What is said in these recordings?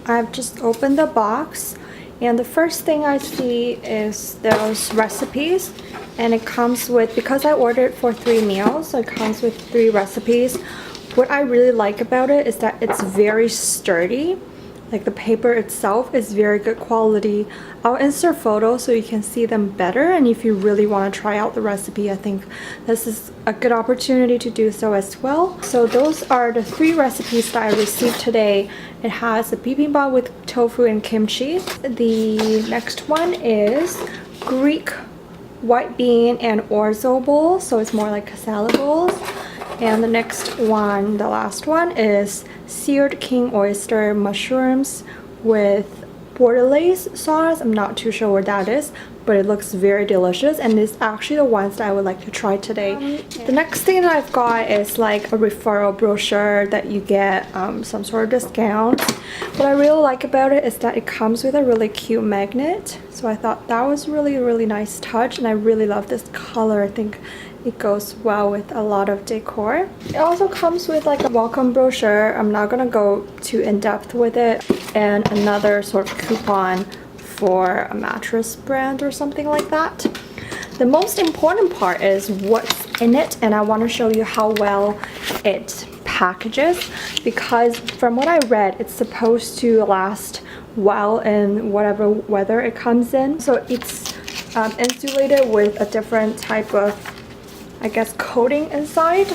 I've just opened the box, and the first thing I see is those recipes, and it comes with, because I ordered for 3 meals, so it comes with 3 recipes. What I really like about it is that it's very sturdy. Like the paper itself is very good quality. I'll insert photos so you can see them better, and if you really want to try out the recipe, I think this is a good opportunity to do so as well. So those are the 3 recipes that I received today. It has a bibimbap with tofu and kimchi. The next one is Greek white bean and orzo bowls, so it's more like a salad bowls. And the next one, the last one, is seared king oyster mushrooms with bordelaise sauce. I'm not too sure what that is, but it looks very delicious, and it's actually the ones that I would like to try today. The next thing that I've got is like a referral brochure that you get some sort of discount. What I really like about it is that it comes with a really cute magnet, so I thought that was really nice touch, and I really love this color. I think it goes well with a lot of decor. It also comes with like a welcome brochure. I'm not gonna go too in-depth with it, and another sort of coupon for a mattress brand or something like that. The most important part is what's in it, and I want to show you how well it packages, because from what I read, it's supposed to last well in whatever weather it comes in. So it's insulated with a different type of, I guess, coating inside,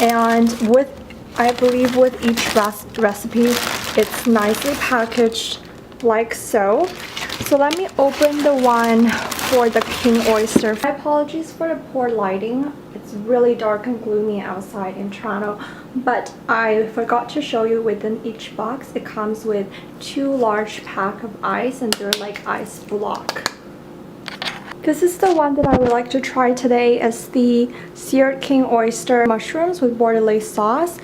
and with, I believe with each recipe it's nicely packaged like so. So let me open the one for the king oyster. My apologies for the poor lighting. It's really dark and gloomy outside in Toronto, but I forgot to show you within each box it comes with 2 large pack of ice, and they're like ice block. This is the one that I would like to try today, is the seared king oyster mushrooms with bordelaise sauce.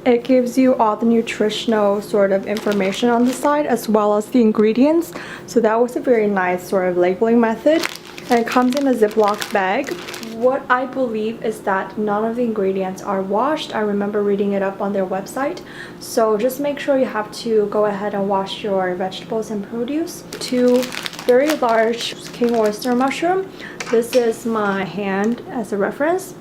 It gives you all the nutritional sort of information on the side as well as the ingredients. So that was a very nice sort of labeling method. And it comes in a Ziploc bag. What I believe is that none of the ingredients are washed. I remember reading it up on their website. So just make sure you have to go ahead and wash your vegetables and produce. 2 very large king oyster mushroom. This is my hand as a reference.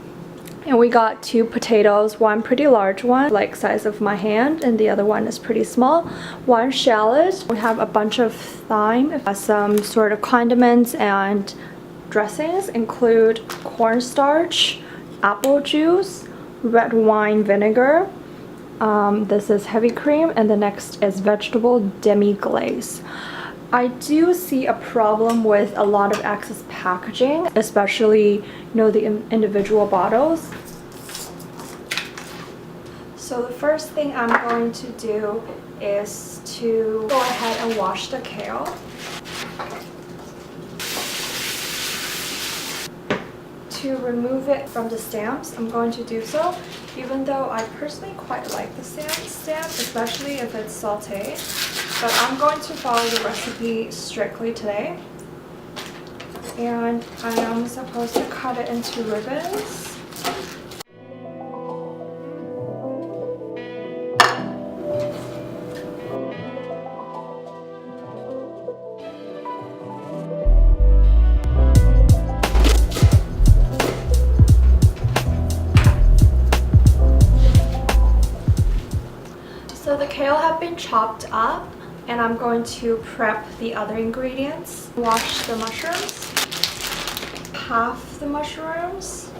And we got 2 potatoes, one pretty large one, like size of my hand, and the other one is pretty small. 1 shallot. We have a bunch of thyme, some sort of condiments, and dressings include cornstarch, apple juice, red wine vinegar. This is heavy cream, and the next is vegetable demi-glace. I do see a problem with a lot of excess packaging, especially, the individual bottles. So the first thing I'm going to do is to go ahead and wash the kale. To remove it from the stamps, I'm going to do so, even though I personally quite like the stamp, especially if it's sauté. But I'm going to follow the recipe strictly today. And I am supposed to cut it into ribbons. So the kale have been chopped up, and I'm going to prep the other ingredients. Wash the mushrooms, half the mushrooms,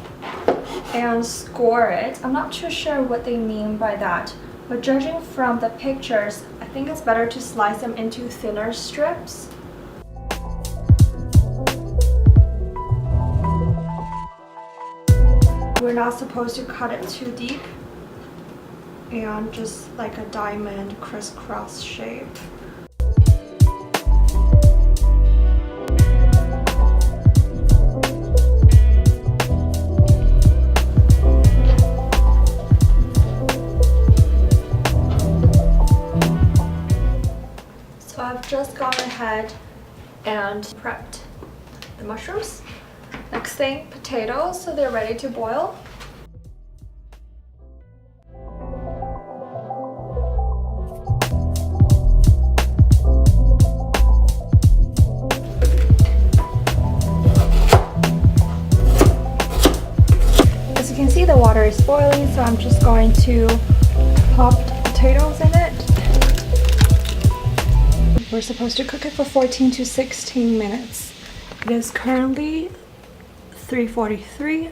and score it. I'm not too sure what they mean by that, but judging from the pictures, I think it's better to slice them into thinner strips. We're not supposed to cut it too deep, and just like a diamond crisscross shape. So I've just gone ahead and prepped the mushrooms. Next thing, potatoes, so they're ready to boil. is boiling, so I'm just going to pop the potatoes in it. We're supposed to cook it for 14 to 16 minutes. It is currently 3:43,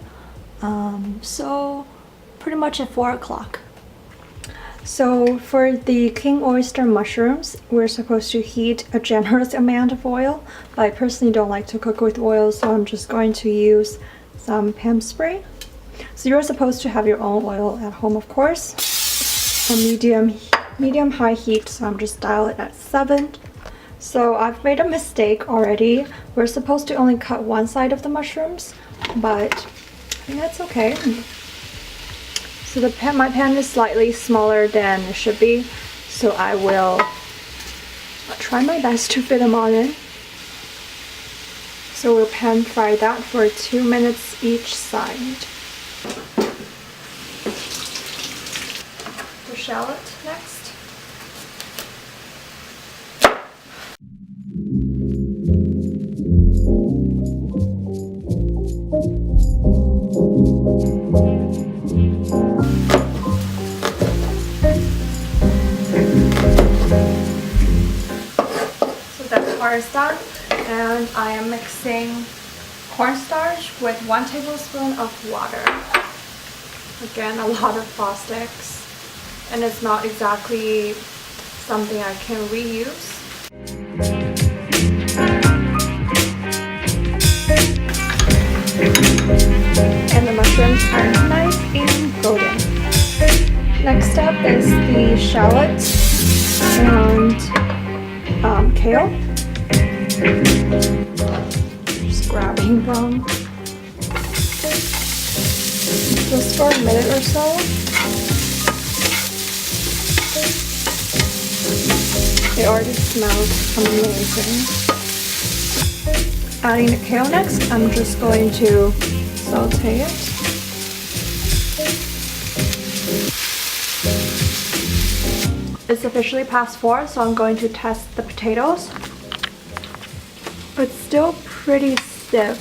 so pretty much at 4 o'clock. So for the king oyster mushrooms, we're supposed to heat a generous amount of oil. But I personally don't like to cook with oil, so I'm just going to use some pan spray. So you're supposed to have your own oil at home, of course. A medium high heat, so I'm just dial it at 7. So I've made a mistake already. We're supposed to only cut one side of the mushrooms, but I think that's okay. So my pan is slightly smaller than it should be, so I will try my best to fit them all in. So we'll pan fry that for 2 minutes each side. The shallot next. Is done, and I am mixing cornstarch with 1 tablespoon of water. Again, a lot of plastics, and it's not exactly something I can reuse. And the mushrooms are nice and golden. Next up is the shallots and kale. Just grabbing them just for a minute or so. They already smell amazing. Adding the kale next, I'm just going to saute it. It's officially past 4, so I'm going to test the potatoes. It's still pretty stiff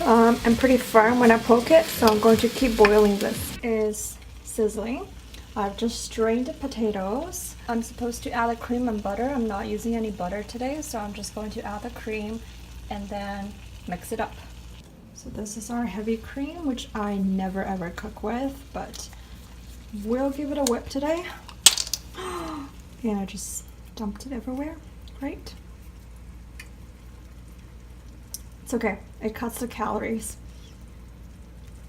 and pretty firm when I poke it, so I'm going to keep boiling this. It is sizzling. I've just strained the potatoes. I'm supposed to add the cream and butter. I'm not using any butter today, so I'm just going to add the cream and then mix it up. So this is our heavy cream, which I never ever cook with, but we'll give it a whip today. And I just dumped it everywhere. Great. It's okay, it cuts the calories.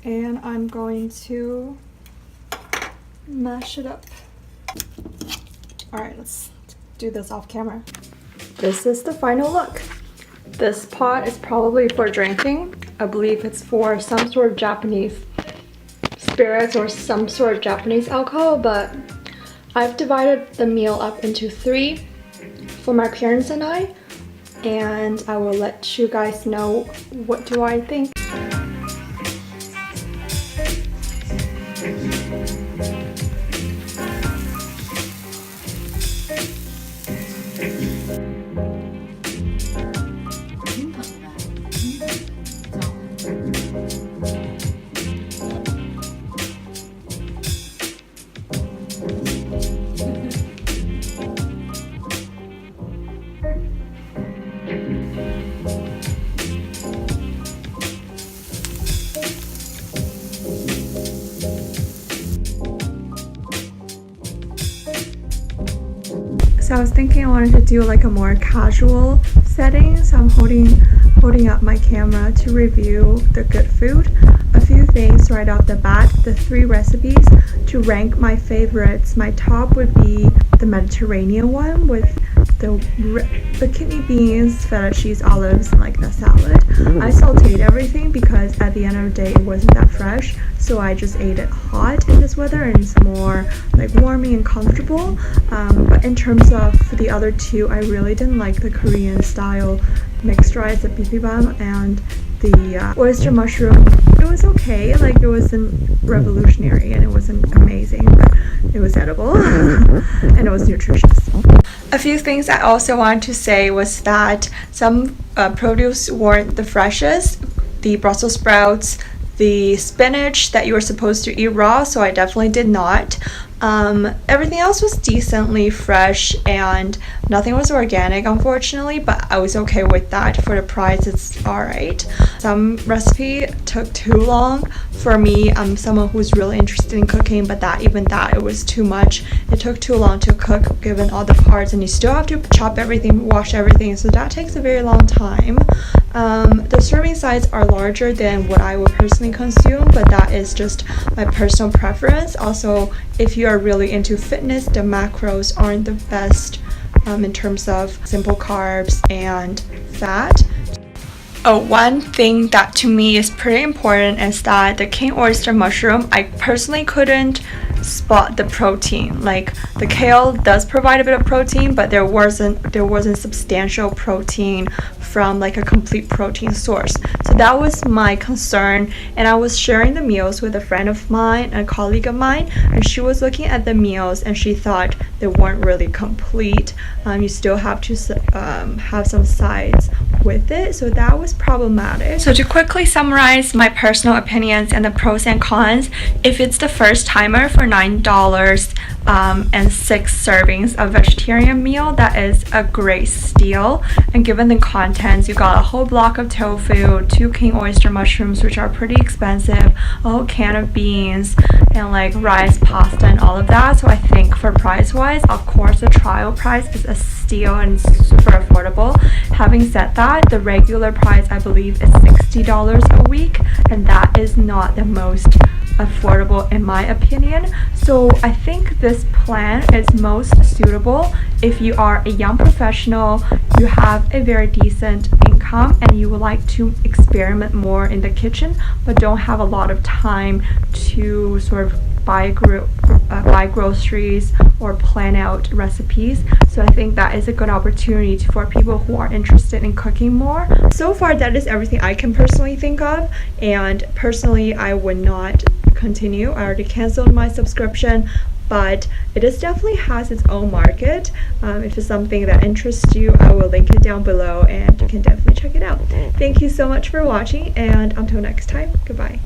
And I'm going to mash it up. Alright, let's do this off camera. This is the final look. This pot is probably for drinking. I believe it's for some sort of Japanese spirits or some sort of Japanese alcohol, but I've divided the meal up into 3 for my parents and I will let you guys know what do I think. So I was thinking I wanted to do like a more casual setting, so I'm holding up my camera to review the good food. A few things right off the bat, the 3 recipes to rank my favorites. My top would be the Mediterranean one with the kidney beans, feta cheese, olives, and like the salad. I sauteed everything because at the end of the day it wasn't that fresh, so I just ate it hot in this weather and it's more like warming and comfortable. But in terms of the other 2, I really didn't like the Korean style mixed rice, the Bibimbap, and the oyster mushroom. It was okay, like it wasn't revolutionary and it wasn't amazing, but it was edible and it was nutritious. A few things I also wanted to say was that some produce weren't the freshest. The Brussels sprouts, the spinach that you were supposed to eat raw, so I definitely did not. Everything else was decently fresh and nothing was organic, unfortunately, but I was okay with that. For the price, it's alright. Some recipe took too long for me. I'm someone who's really interested in cooking, but even that it was too much. It took too long to cook given all the parts, and you still have to chop everything, wash everything, so that takes a very long time. The serving size are larger than what I would personally consume, but that is just my personal preference. Also, if you are really into fitness, the macros aren't the best in terms of simple carbs and fat. Oh, one thing that to me is pretty important is that the king oyster mushroom, I personally couldn't spot the protein. Like, the kale does provide a bit of protein, but there wasn't substantial protein from like a complete protein source. So that was my concern, and I was sharing the meals with a friend of mine, a colleague of mine, and she was looking at the meals and she thought they weren't really complete. You still have to have some sides with it, so that was problematic. So to quickly summarize my personal opinions and the pros and cons, if it's the first timer for $9 and 6 servings of vegetarian meal, that is a great steal. And given the contents, you got a whole block of tofu, 2 king oyster mushrooms, which are pretty expensive, a whole can of beans, and like rice, pasta, and all of that. So I think for price wise, of course the trial price is a steal and super affordable. Having said that, the regular price I believe is $60 a week, and that is not the most affordable in my opinion. So I think this plan is most suitable if you are a young professional, you have a very decent income, and you would like to experiment more in the kitchen but don't have a lot of time to sort of buy groceries or plan out recipes. So I think that is a good opportunity for people who are interested in cooking more. So far, that is everything I can personally think of, and personally I would not continue. I already canceled my subscription, but it definitely has its own market. If it's something that interests you, I will link it down below and you can definitely check it out. Thank you so much for watching, and until next time, goodbye.